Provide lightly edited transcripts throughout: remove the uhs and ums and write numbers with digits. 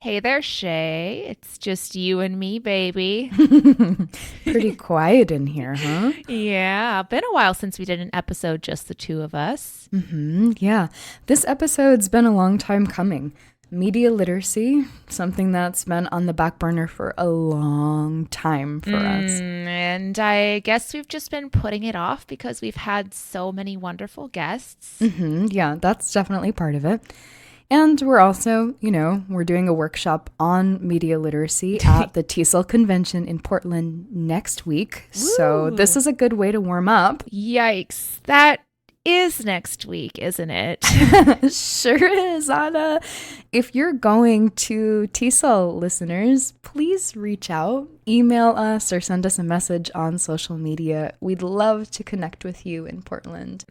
Hey there, Shay. It's just you and me, baby. Pretty quiet in here, huh? Yeah, been a while since we did an episode, just the two of us. Yeah. This episode's been a long time coming. Media literacy, something that's been on the back burner for a long time for us. And I guess we've just been putting it off because we've had so many wonderful guests. Yeah, that's definitely part of it. And we're also, we're doing a workshop on media literacy at the TESOL convention in Portland next week. So this is a good way to warm up. Yikes. That is next week, isn't it? Sure is, Anna. If you're going to TESOL, listeners, please reach out, email us, or send us a message on social media. We'd love to connect with you in Portland.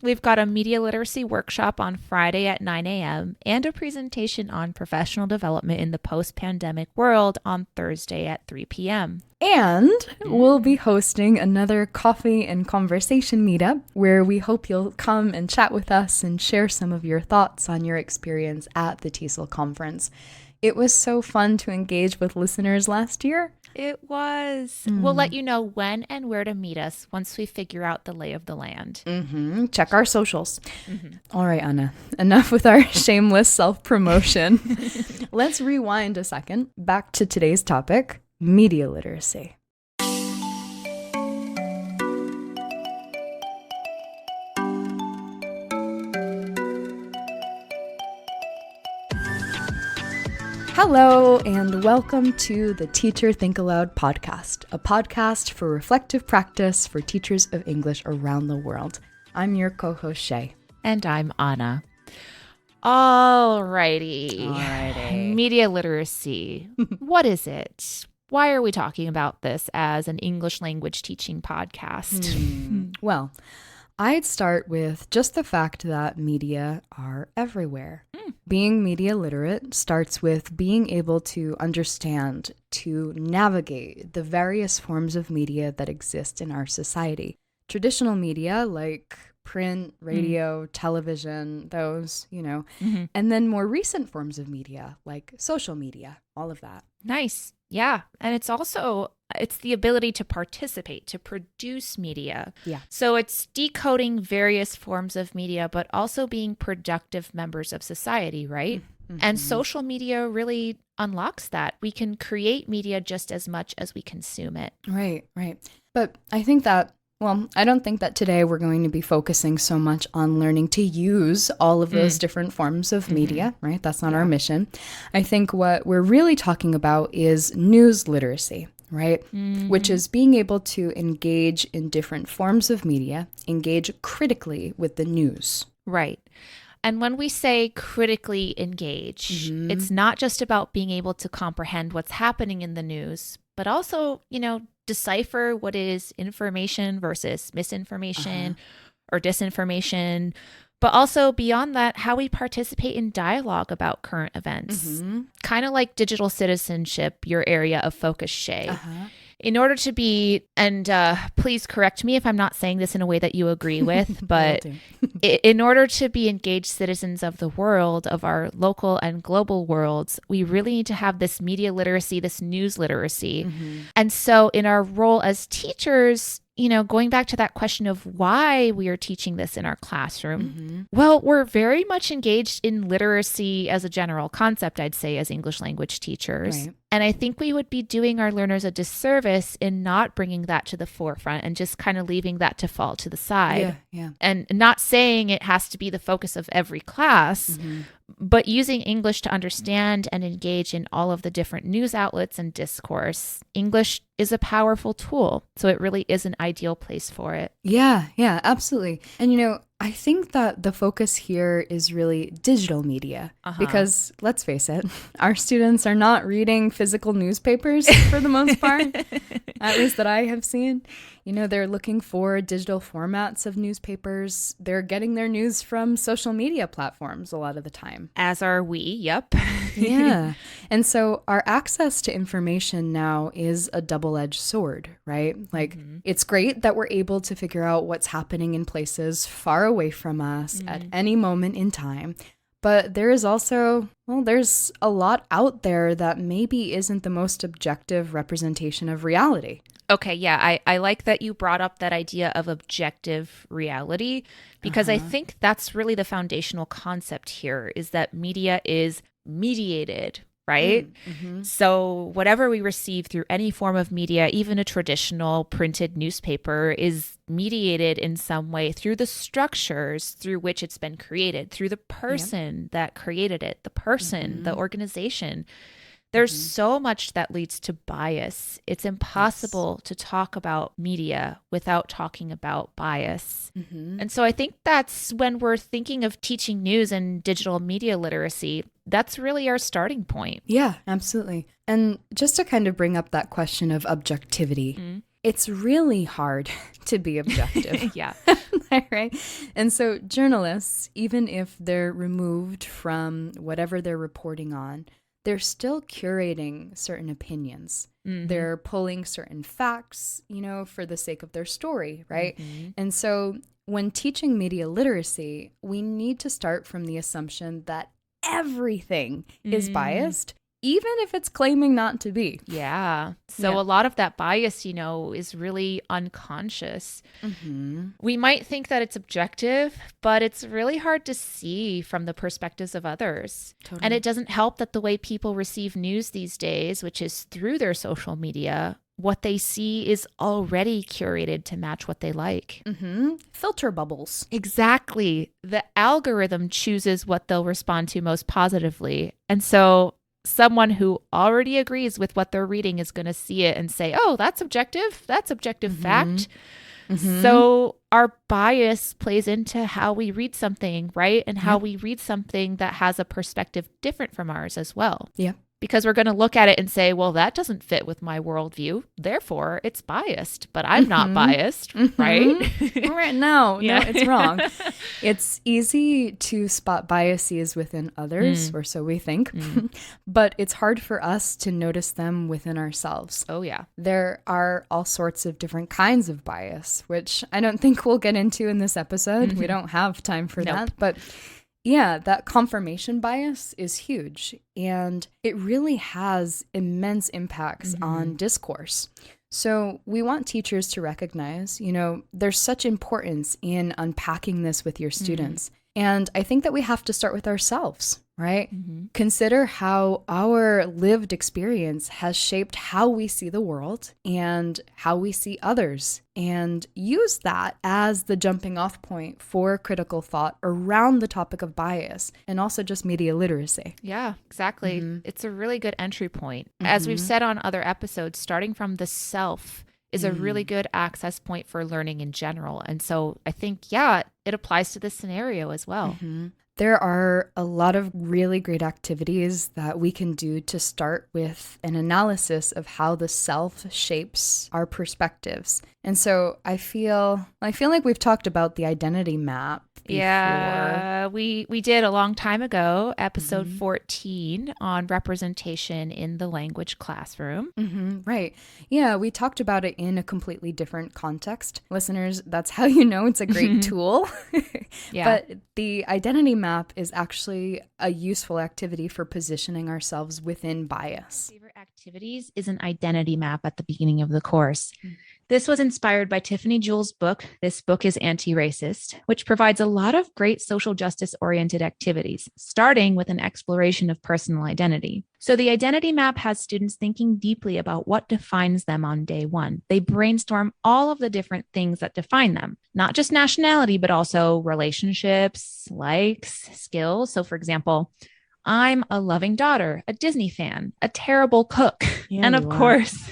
We've got a media literacy workshop on Friday at 9 a.m. and a presentation on professional development in the post-pandemic world on Thursday at 3 p.m. And we'll be hosting another coffee and conversation meetup where we hope you'll come and chat with us and share some of your thoughts on your experience at the TESOL conference. It was so fun to engage with listeners last year. It was. We'll let you know when and where to meet us once we figure out the lay of the land. Check our socials. All right, Anna, enough with our shameless self-promotion. Let's rewind a second back to today's topic. Media literacy. Hello, and welcome to the Teacher Think-Aloud podcast, a podcast for reflective practice for teachers of English around the world. I'm your co-host, Shay. And I'm Anna. Alrighty. Media literacy. What is it? Why are we talking about this as an English language teaching podcast? Well, I'd start with just the fact that media are everywhere. Being media literate starts with being able to understand, to navigate the various forms of media that exist in our society. Traditional media like print, radio, television, those, and then more recent forms of media like social media, all of that. Nice. Yeah. And it's the ability to participate, to produce media. Yeah. So it's decoding various forms of media, but also being productive members of society, right? And social media really unlocks that. We can create media just as much as we consume it. Right. But I don't think that today we're going to be focusing so much on learning to use all of those different forms of media, right? That's not our mission. I think what we're really talking about is news literacy, right? Which is being able to engage in different forms of media, engage critically with the news. Right. And when we say critically engage, it's not just about being able to comprehend what's happening in the news, but also, decipher what is information versus misinformation or disinformation, but also beyond that, how we participate in dialogue about current events. Kind of like digital citizenship, your area of focus, Shay. In order to be, and please correct me if I'm not saying this in a way that you agree with, but in order to be engaged citizens of the world, of our local and global worlds, we really need to have this media literacy, this news literacy. And so in our role as teachers, going back to that question of why we are teaching this in our classroom, well, we're very much engaged in literacy as a general concept, I'd say, as English language teachers. Right. And I think we would be doing our learners a disservice in not bringing that to the forefront and just kind of leaving that to fall to the side. Yeah. And not saying it has to be the focus of every class, but using English to understand and engage in all of the different news outlets and discourse. English is a powerful tool, so it really is an ideal place for it. Yeah, absolutely. And I think that the focus here is really digital media because let's face it, our students are not reading physical newspapers for the most part, at least that I have seen. They're looking for digital formats of newspapers. They're getting their news from social media platforms a lot of the time. As are we, yep. Yeah. And so our access to information now is a double-edged sword, right? Like it's great that we're able to figure out what's happening in places far away from us at any moment in time. But there is also, well, there's a lot out there that maybe isn't the most objective representation of reality. Okay, yeah, I like that you brought up that idea of objective reality because I think that's really the foundational concept here is that media is mediated, right? So whatever we receive through any form of media, even a traditional printed newspaper, is mediated in some way through the structures through which it's been created, through the person that created it, the person, the organization. There's so much that leads to bias. It's impossible to talk about media without talking about bias. And so I think that's when we're thinking of teaching news and digital media literacy, that's really our starting point. Yeah, absolutely. And just to kind of bring up that question of objectivity, it's really hard to be objective. Yeah. Right? And so journalists, even if they're removed from whatever they're reporting on, they're still curating certain opinions. They're pulling certain facts, for the sake of their story, right? And so when teaching media literacy, we need to start from the assumption that everything is biased, even if it's claiming not to be. Yeah. So a lot of that bias, is really unconscious. We might think that it's objective, but it's really hard to see from the perspectives of others. And it doesn't help that the way people receive news these days, which is through their social media, what they see is already curated to match what they like. Filter bubbles. Exactly. The algorithm chooses what they'll respond to most positively. And so someone who already agrees with what they're reading is going to see it and say, oh, that's objective. That's objective fact. So our bias plays into how we read something, right? And how we read something that has a perspective different from ours as well. Yeah. Because we're going to look at it and say, well, that doesn't fit with my worldview. Therefore, it's biased, but I'm not biased, right? No, it's wrong. It's easy to spot biases within others, or so we think, but it's hard for us to notice them within ourselves. Oh, yeah. There are all sorts of different kinds of bias, which I don't think we'll get into in this episode. We don't have time for that, but yeah, that confirmation bias is huge, and it really has immense impacts on discourse. So we want teachers to recognize, there's such importance in unpacking this with your students. And I think that we have to start with ourselves, right? Consider how our lived experience has shaped how we see the world and how we see others, and use that as the jumping off point for critical thought around the topic of bias and also just media literacy. Yeah, exactly. It's a really good entry point. As we've said on other episodes, starting from the self is a really good access point for learning in general. And so I think, it applies to this scenario as well. There are a lot of really great activities that we can do to start with an analysis of how the self shapes our perspectives. And so I feel like we've talked about the identity map before. Yeah, we did a long time ago, episode 14 on representation in the language classroom. Right. Yeah, we talked about it in a completely different context. Listeners, that's how you know it's a great tool. But the identity map is actually a useful activity for positioning ourselves within bias. Favorite activities is an identity map at the beginning of the course. This was inspired by Tiffany Jewell's book, This Book is Anti-Racist, which provides a lot of great social justice-oriented activities, starting with an exploration of personal identity. So the identity map has students thinking deeply about what defines them on day one. They brainstorm all of the different things that define them, not just nationality, but also relationships, likes, skills. So for example, I'm a loving daughter, a Disney fan, a terrible cook, and of course...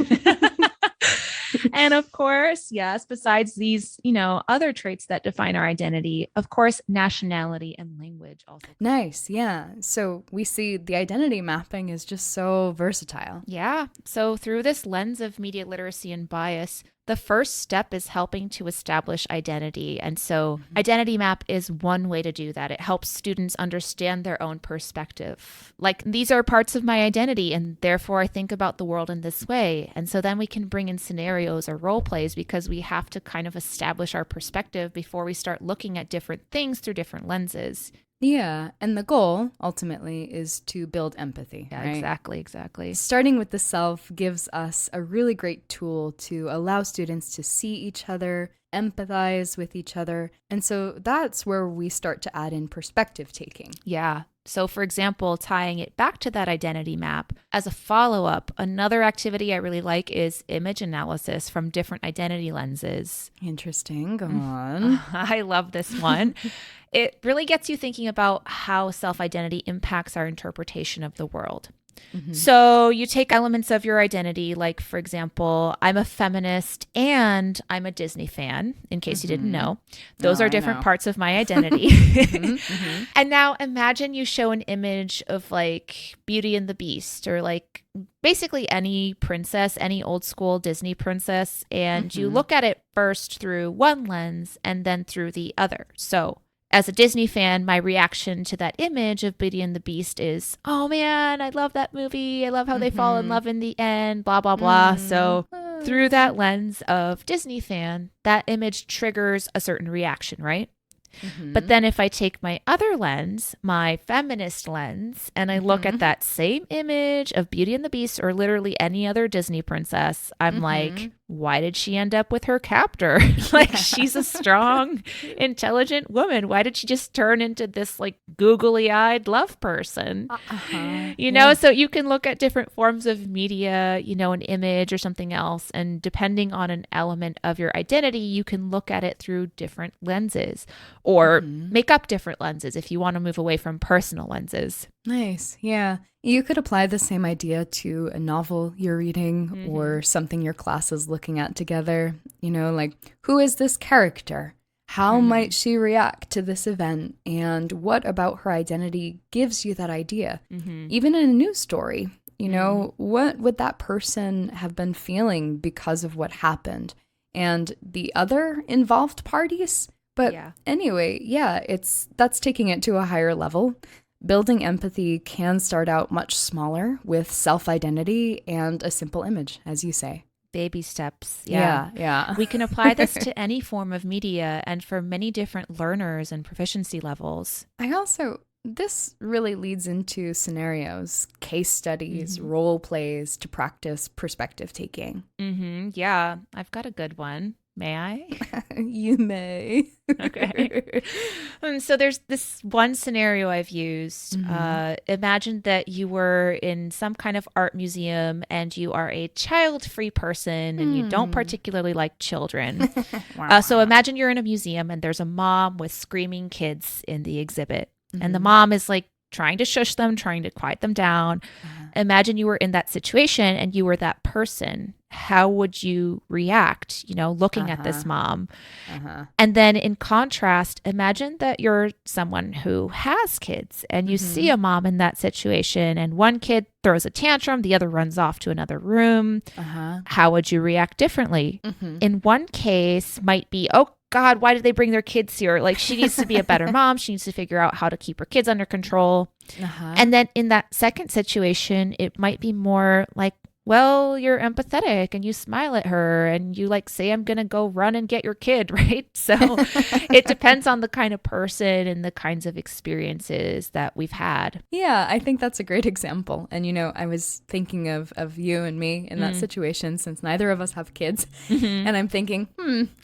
And of course, yes, besides these, other traits that define our identity, of course, nationality and language also. Nice. Yeah. So we see the identity mapping is just so versatile. Yeah. So through this lens of media literacy and bias, the first step is helping to establish identity. And so identity map is one way to do that. It helps students understand their own perspective. Like, these are parts of my identity, and therefore I think about the world in this way. And so then we can bring in scenarios or role plays because we have to kind of establish our perspective before we start looking at different things through different lenses. Yeah. And the goal ultimately is to build empathy. Yeah, right? exactly. Starting with the self gives us a really great tool to allow students to see each other, empathize with each other. And so that's where we start to add in perspective taking. Yeah. So, for example, tying it back to that identity map, as a follow-up, another activity I really like is image analysis from different identity lenses. Interesting. Go on. I love this one. It really gets you thinking about how self-identity impacts our interpretation of the world. So you take elements of your identity, like, for example, I'm a feminist and I'm a Disney fan, in case you didn't know. Those are different parts of my identity. And now imagine you show an image of like Beauty and the Beast, or like basically any princess, any old school Disney princess, and you look at it first through one lens and then through the other. So as a Disney fan, my reaction to that image of Beauty and the Beast is, oh man, I love that movie. I love how they fall in love in the end, blah, blah, blah. So through that lens of Disney fan, that image triggers a certain reaction, right? But then if I take my other lens, my feminist lens, and I look at that same image of Beauty and the Beast, or literally any other Disney princess, I'm like, why did she end up with her captor? Like, she's a strong, intelligent woman. Why did she just turn into this like googly-eyed love person? You know, so you can look at different forms of media, you know, an image or something else, and depending on an element of your identity, you can look at it through different lenses, or make up different lenses if you want to move away from personal lenses. Nice. Yeah. You could apply the same idea to a novel you're reading or something your class is looking at together. You know, like, who is this character? How might she react to this event? And what about her identity gives you that idea? Even in a news story, you know, what would that person have been feeling because of what happened? And the other involved parties? But anyway, that's taking it to a higher level. Building empathy can start out much smaller with self-identity and a simple image, as you say. Baby steps. Yeah. We can apply this to any form of media and for many different learners and proficiency levels. This really leads into scenarios, case studies, role plays to practice perspective taking. Yeah, I've got a good one. May I? You may. Okay. So there's this one scenario I've used. Imagine that you were in some kind of art museum and you are a child-free person and you don't particularly like children. So imagine you're in a museum and there's a mom with screaming kids in the exhibit. And the mom is like trying to shush them, trying to quiet them down. Imagine you were in that situation and you were that person. How would you react, you know, looking at this mom? And then in contrast, imagine that you're someone who has kids and you see a mom in that situation and one kid throws a tantrum, the other runs off to another room. How would you react differently? In one case might be, oh God, why did they bring their kids here? Like, she needs to be a better mom. She needs to figure out how to keep her kids under control. And then in that second situation, it might be more like, well, you're empathetic and you smile at her and you like say, I'm going to go run and get your kid, right? So it depends on the kind of person and the kinds of experiences that we've had. Yeah, I think that's a great example. And, you know, I was thinking of you and me in that situation since neither of us have kids. And I'm thinking,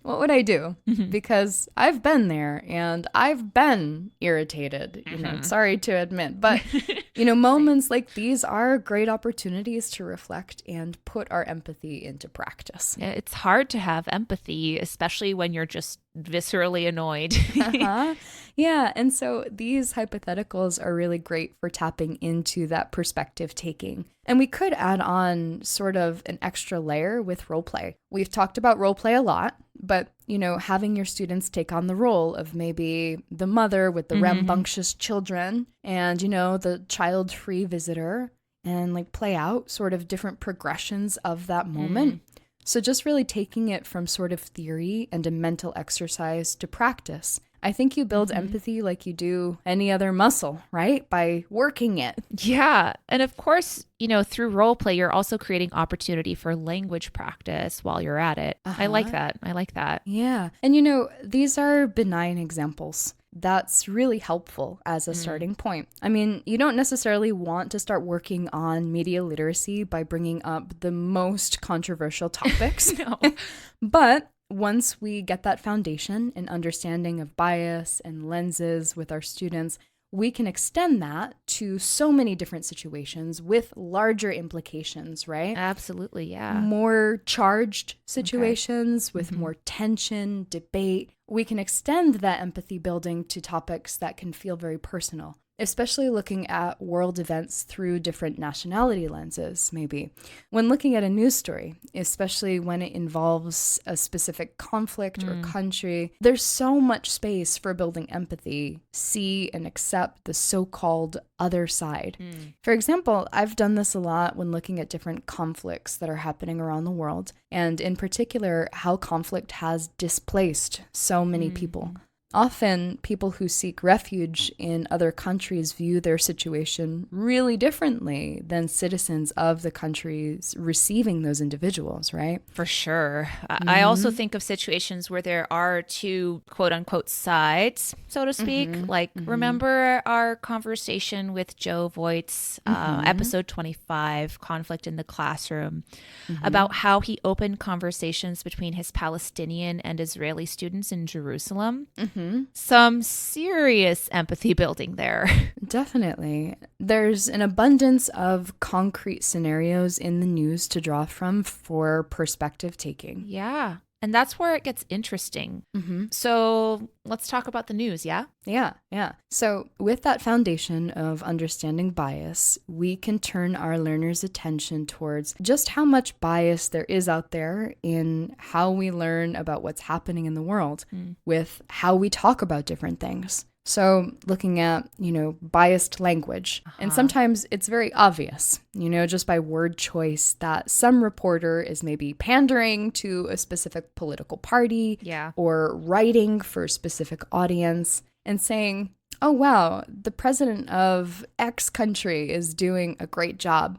what would I do? Because I've been there and I've been irritated, you know, sorry to admit. But, you know, moments like these are great opportunities to reflect and put our empathy into practice. It's hard to have empathy, especially when you're just viscerally annoyed. Yeah, and so these hypotheticals are really great for tapping into that perspective taking. And we could add on sort of an extra layer with role play. We've talked about role play a lot, but, you know, having your students take on the role of maybe the mother with the rambunctious children and, you know, the child-free visitor, and like play out sort of different progressions of that moment. So just really taking it from sort of theory and a mental exercise to practice. I think you build empathy like you do any other muscle, right? By working it. Yeah. And of course, you know, through role play, you're also creating opportunity for language practice while you're at it. I like that. Yeah. And, you know, these are benign examples. that's really helpful as a starting point. I mean, you don't necessarily want to start working on media literacy by bringing up the most controversial topics. No. But once we get that foundation and understanding of bias and lenses with our students, we can extend that to so many different situations with larger implications, right? Absolutely, yeah. More charged situations with more tension, debate. We can extend that empathy building to topics that can feel very personal, especially looking at world events through different nationality lenses, maybe. When looking at a news story, especially when it involves a specific conflict or country, there's so much space for building empathy, see and accept the so-called other side. For example, I've done this a lot when looking at different conflicts that are happening around the world, and in particular, how conflict has displaced so many people. Often, people who seek refuge in other countries view their situation really differently than citizens of the countries receiving those individuals, right? For sure. I also think of situations where there are two quote unquote sides, so to speak. Remember our conversation with Joe Voigt's episode 25, Conflict in the Classroom, about how he opened conversations between his Palestinian and Israeli students in Jerusalem. Some serious empathy building there. Definitely. There's an abundance of concrete scenarios in the news to draw from for perspective taking. Yeah. And that's where it gets interesting. So let's talk about the news, yeah? Yeah. So with that foundation of understanding bias, we can turn our learners' attention towards just how much bias there is out there in how we learn about what's happening in the world with how we talk about different things. So looking at, biased language. And sometimes it's very obvious, just by word choice that some reporter is maybe pandering to a specific political party or writing for a specific audience and saying, oh, wow, the president of X country is doing a great job.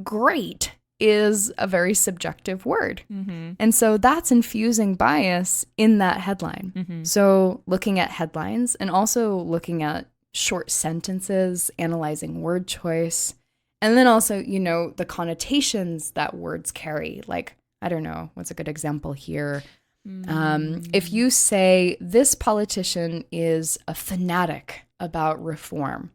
Great is a very subjective word. And so that's infusing bias in that headline. So looking at headlines and also looking at short sentences, analyzing word choice, and then also, the connotations that words carry. Like, I don't know, what's a good example here? If you say this politician is a fanatic about reform,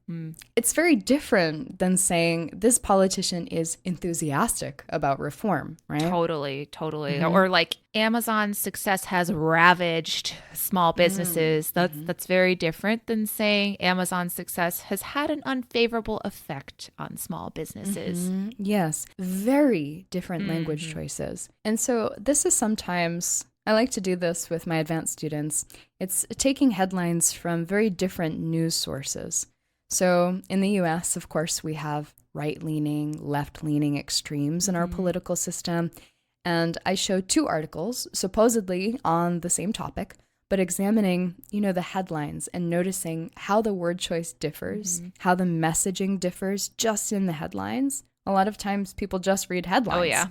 it's very different than saying this politician is enthusiastic about reform, right? Totally. Or like Amazon's success has ravaged small businesses. That's very different than saying Amazon's success has had an unfavorable effect on small businesses. Yes, very different language choices. And so this is sometimes... I like to do this with my advanced students. It's taking headlines from very different news sources. So in the US, of course, we have right-leaning, left-leaning extremes in our political system. And I showed two articles, supposedly on the same topic, but examining, the headlines and noticing how the word choice differs, how the messaging differs just in the headlines. A lot of times people just read headlines. Oh, yeah.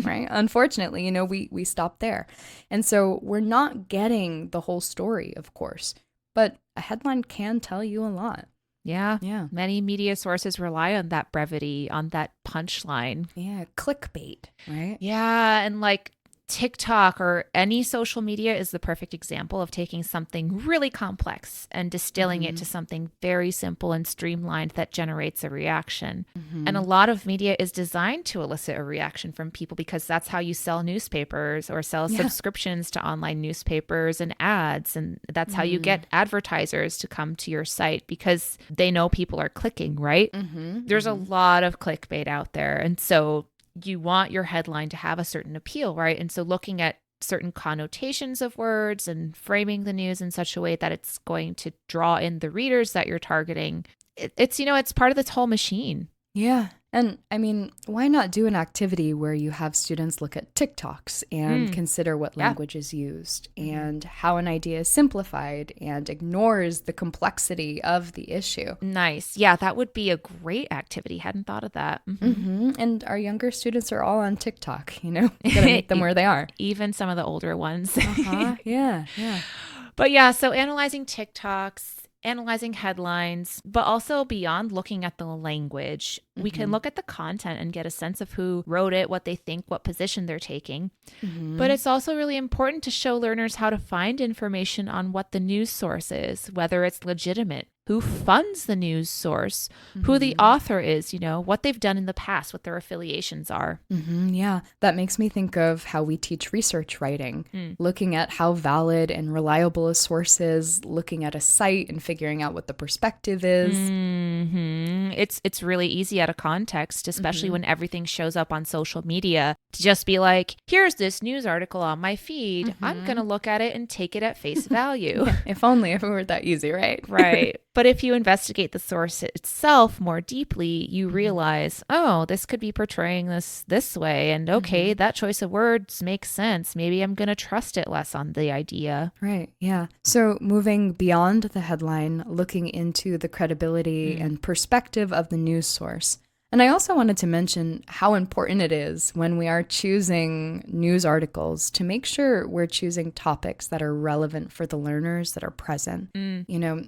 Right? Unfortunately, we stop there. And so we're not getting the whole story, of course. But a headline can tell you a lot. Yeah. Yeah. Many media sources rely on that brevity, on that punchline. Yeah. Clickbait, right? Yeah. And like TikTok or any social media is the perfect example of taking something really complex and distilling it to something very simple and streamlined that generates a reaction. And a lot of media is designed to elicit a reaction from people because that's how you sell newspapers or sell subscriptions to online newspapers and ads. And that's how you get advertisers to come to your site because they know people are clicking, right? There's a lot of clickbait out there. And so you want your headline to have a certain appeal, right? And so looking at certain connotations of words and framing the news in such a way that it's going to draw in the readers that you're targeting, it's part of this whole machine. Yeah. And I mean, why not do an activity where you have students look at TikToks and consider what language is used and how an idea is simplified and ignores the complexity of the issue? Nice. Yeah, that would be a great activity. Hadn't thought of that. And our younger students are all on TikTok, you gotta meet them where they are. Even some of the older ones. Yeah. But yeah, so analyzing TikToks analyzing headlines, but also beyond looking at the language. We can look at the content and get a sense of who wrote it, what they think, what position they're taking. But it's also really important to show learners how to find information on what the news source is, whether it's legitimate, who funds the news source, who the author is, what they've done in the past, what their affiliations are. Yeah, that makes me think of how we teach research writing, looking at how valid and reliable a source is, looking at a site and figuring out what the perspective is. It's really easy out of context, especially when everything shows up on social media, to just be like, here's this news article on my feed. I'm going to look at it and take it at face value. Yeah, if only if it were that easy, right? Right. But if you investigate the source itself more deeply, you realize, oh, this could be portraying this way. And okay, that choice of words makes sense. Maybe I'm going to trust it less on the idea. Right. Yeah. So moving beyond the headline, looking into the credibility and perspective of the news source. And I also wanted to mention how important it is when we are choosing news articles to make sure we're choosing topics that are relevant for the learners that are present.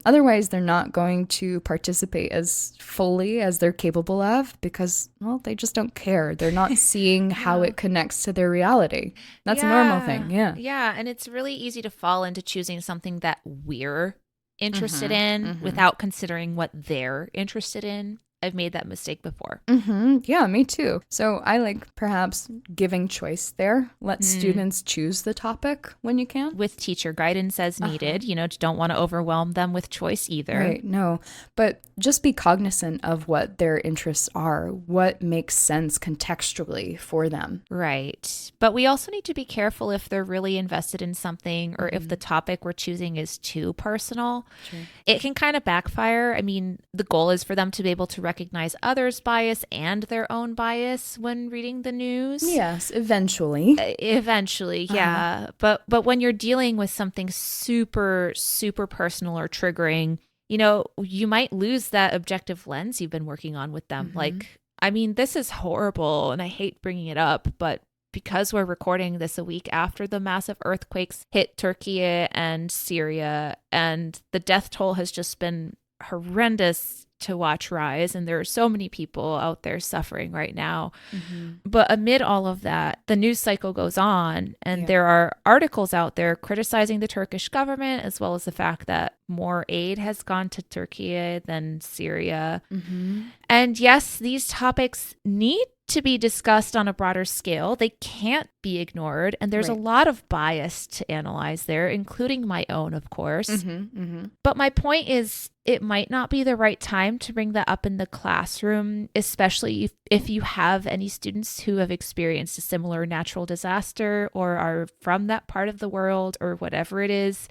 Otherwise they're not going to participate as fully as they're capable of because, well, they just don't care. They're not seeing how it connects to their reality. That's a normal thing. Yeah. Yeah. And it's really easy to fall into choosing something that we're interested in without considering what they're interested in. I've made that mistake before. Yeah, me too. So I like perhaps giving choice there. Let students choose the topic when you can. With teacher guidance as needed. Don't want to overwhelm them with choice either. Right, no. But just be cognizant of what their interests are, what makes sense contextually for them. Right. But we also need to be careful if they're really invested in something or if the topic we're choosing is too personal. Sure. It can kind of backfire. I mean, the goal is for them to be able to recognize others' bias and their own bias when reading the news. Yes, eventually. Yeah. But when you're dealing with something super, super personal or triggering, you might lose that objective lens you've been working on with them. Like, I mean, this is horrible and I hate bringing it up, but because we're recording this a week after the massive earthquakes hit Turkey and Syria, and the death toll has just been horrendous to watch rise, and there are so many people out there suffering right now. But amid all of that, the news cycle goes on, and there are articles out there criticizing the Turkish government, as well as the fact that more aid has gone to Turkey than Syria. And yes, these topics need to be discussed on a broader scale. They can't be ignored. And there's a lot of bias to analyze there, including my own, of course. But my point is, it might not be the right time to bring that up in the classroom, especially if you have any students who have experienced a similar natural disaster or are from that part of the world or whatever it is.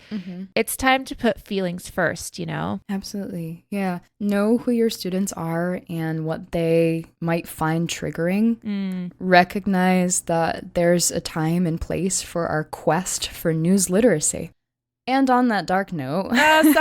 It's time to put feelings first, Absolutely. Yeah. Know who your students are and what they might find triggering. Recognize that there's a time and place for our quest for news literacy. And on that dark note, on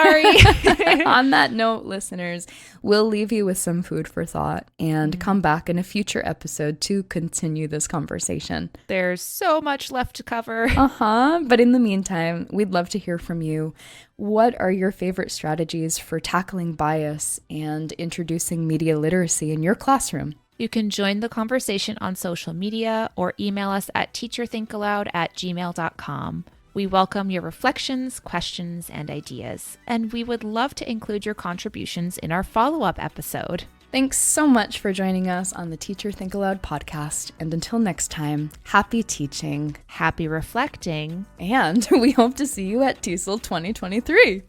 that note, listeners, we'll leave you with some food for thought and come back in a future episode to continue this conversation. There's so much left to cover. But in the meantime, we'd love to hear from you. What are your favorite strategies for tackling bias and introducing media literacy in your classroom? You can join the conversation on social media or email us at teacherthinkaloud@gmail.com. We welcome your reflections, questions, and ideas, and we would love to include your contributions in our follow-up episode. Thanks so much for joining us on the Teacher Think Aloud podcast, and until next time, happy teaching, happy reflecting, and we hope to see you at TESOL 2023.